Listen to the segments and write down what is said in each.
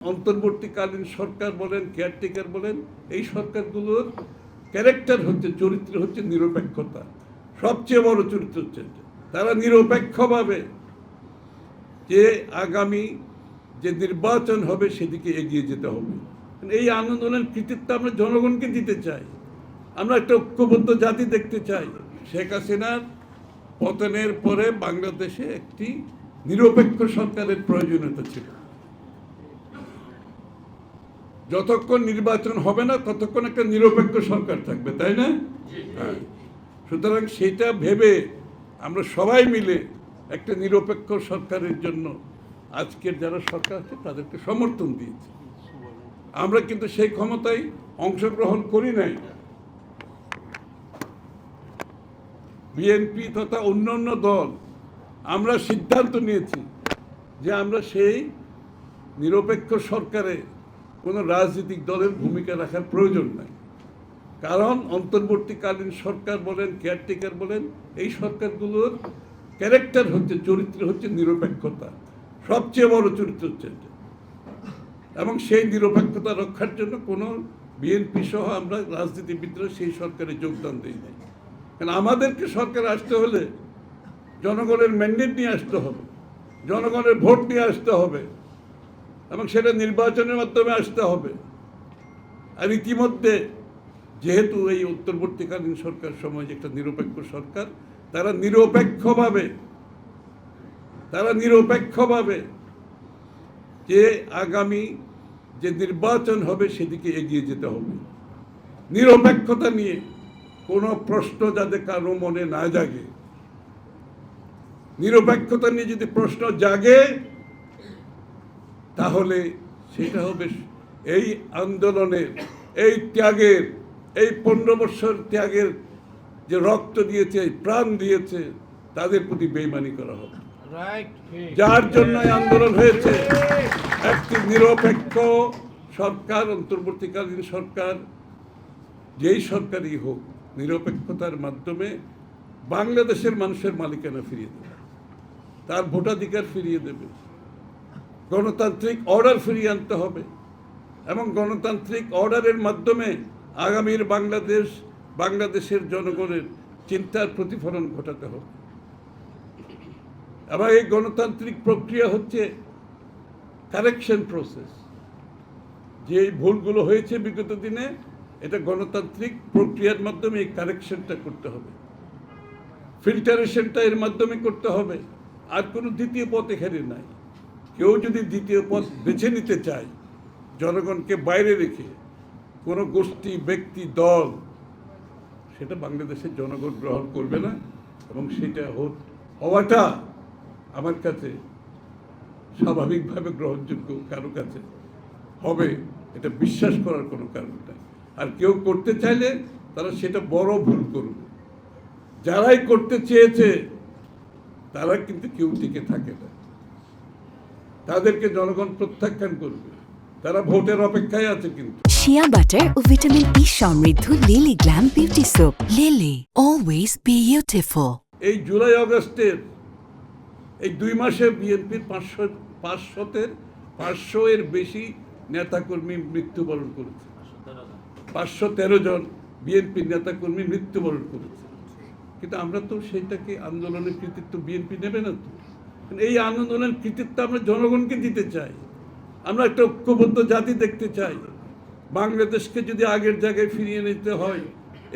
অন্তর্বর্তীকালীন সরকার বলেন, কেয়ারটেকার বলেন, এই সরকারগুলোর ক্যারেক্টার হচ্ছে, চরিত্র হচ্ছে নিরপেক্ষতা। সবচেয়ে বড় চরিত্র হচ্ছে তারা নিরপেক্ষভাবে যে আগামী যে নির্বাচন হবে সেদিকে এগিয়ে যেতে হবে। এই আন্দোলনের কৃতিত্ব আমরা জনগণকে দিতে চাই। আমরা একটা ঐক্যবদ্ধ জাতি দেখতে চাই। শেখ হাসিনার পতনের পরে বাংলাদেশে একটি নিরপেক্ষ সরকারের প্রয়োজনীয়তা ছিল। যতক্ষণ নির্বাচন হবে না ততক্ষণ একটা নিরপেক্ষ সরকার থাকবে, তাই না? হ্যাঁ। সুতরাং সেটা ভেবে আমরা সবাই মিলে একটা নিরপেক্ষ সরকারের জন্য আজকের যারা সরকার আছে তাদেরকে সমর্থন দিয়েছি। আমরা কিন্তু সেই ক্ষমতায় অংশগ্রহণ করি নাই। বিএনপি তথা অন্যান্য দল আমরা সিদ্ধান্ত নিয়েছি যে আমরা সেই নিরপেক্ষ সরকারে কোনো রাজনৈতিক দলের ভূমিকা রাখার প্রয়োজন নাই। কারণ অন্তর্বর্তীকালীন সরকার বলেন, কেয়ারটেকার বলেন, এই সরকারগুলোর ক্যারেক্টার হচ্ছে, চরিত্র হচ্ছে নিরপেক্ষতা। সবচেয়ে বড় চরিত্র হচ্ছে এটা। এবং সেই নিরপেক্ষতা রক্ষার জন্য কোনো বিএনপি সহ আমরা রাজনীতিবিদরা সেই সরকারে যোগদান দিই নাই। কারণ আমাদেরকে সরকারে আসতে হলে জনগণের ম্যান্ডেট নিয়ে আসতে হবে, জনগণের ভোট নিয়ে আসতে হবে, এবং সেটা নির্বাচনের মাধ্যমে আসতে হবে। আর ইতিমধ্যে যেহেতু এই অন্তর্বর্তীকালীন সরকার সময় যে একটা নিরপেক্ষ সরকার, তারা নিরপেক্ষভাবে যে আগামী যে নির্বাচন হবে সেদিকে এগিয়ে যেতে হবে। নিরপেক্ষতা নিয়ে কোনো প্রশ্ন যাতে কারো মনে না জাগে। নিরপেক্ষতা নিয়ে যদি প্রশ্ন জাগে তাহলে সেটা হবে এই আন্দোলনের, এই ত্যাগের, এই 15 বছর ত্যাগের যে রক্ত দিয়েছে, প্রাণ দিয়েছে, তাদের প্রতি বেইমানি করা হবে। যার জন্য আন্দোলন হয়েছে একটি নিরপেক্ষ সরকার, অন্তর্বর্তীকালীন সরকার, যেই সরকারই হোক, নিরপেক্ষতার মাধ্যমে বাংলাদেশের মানুষের মালিকানা ফিরিয়ে দেবে, তার ভোটাধিকার ফিরিয়ে দেবে, গণতান্ত্রিক অর্ডার ফিরিয়ে আনতে হবে, এবং গণতান্ত্রিক অর্ডারের মাধ্যমে আগামীর বাংলাদেশের জনগণের চিন্তার প্রতিফলন ঘটাতে হবে। এবং এই গণতান্ত্রিক প্রক্রিয়া হচ্ছে কারেকশন প্রসেস। যে ভুলগুলো হয়েছে বিগত দিনে, এটা গণতান্ত্রিক প্রক্রিয়ার মাধ্যমে এই কারেকশনটা করতে হবে, ফিল্টারেশনটা এর মাধ্যমে করতে হবে। আর কোনো দ্বিতীয় পথ এখানে নাই। কেউ যদি দ্বিতীয় পথ বেছে নিতে চায়, জনগণকে বাইরে রেখে কোনো গোষ্ঠী, ব্যক্তি, দল, সেটা বাংলাদেশের জনগণ গ্রহণ করবে না। এবং সেটা হওয়াটা আমার কাছে স্বাভাবিকভাবে গ্রহণযোগ্য কারো কাছে হবে, এটা বিশ্বাস করার কোনো কারণ নেই। আর কেউ করতে চাইলে তারা সেটা বড় ভুল করবে। যারাই করতে চেয়েছে তারা কিন্তু কেউ টিকে থাকে না, তাদেরকে জনগণ প্রত্যাখ্যান করবে। তারা ভোটের অপেক্ষায় আছে। কিন্তু শিয়া বাটার ও ভিটামিন ই সমৃদ্ধ lily glam beauty soap. Lily, always beautiful. এই জুলাই আগস্টের এই 2 মাসে বিএনপির 500 এর বেশি নেতাকর্মী মৃত্যুবরণ করেছে। 513 জন বিএনপির নেতাকর্মী মৃত্যুবরণ করেছে। কিন্তু আমরা তো সেইটাকে আন্দোলনের কৃতিত্ব বিএনপি নেবে না তো। এই আন্দোলনের কৃতিত্ব আমরা জনগণকে দিতে চাই। আমরা একটা ঐক্যবদ্ধ জাতি দেখতে চাই। বাংলাদেশকে যদি আগের জায়গায় ফিরিয়ে নিতে হয়,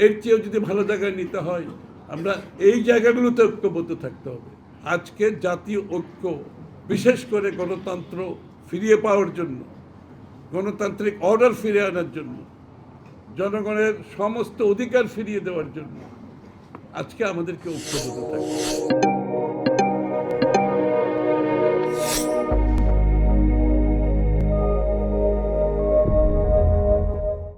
এর চেয়েও যদি ভালো জায়গায় নিতে হয়, আমরা এই জায়গাগুলোতে ঐক্যবদ্ধ থাকতে হবে। আজকে জাতীয় ঐক্য, বিশেষ করে গণতন্ত্র ফিরিয়ে পাওয়ার জন্য, গণতান্ত্রিক অর্ডার ফিরে আনার জন্য, জনগণের সমস্ত অধিকার ফিরিয়ে দেওয়ার জন্য আজকে আমাদেরকে ঐক্যবদ্ধ থাকতে হবে।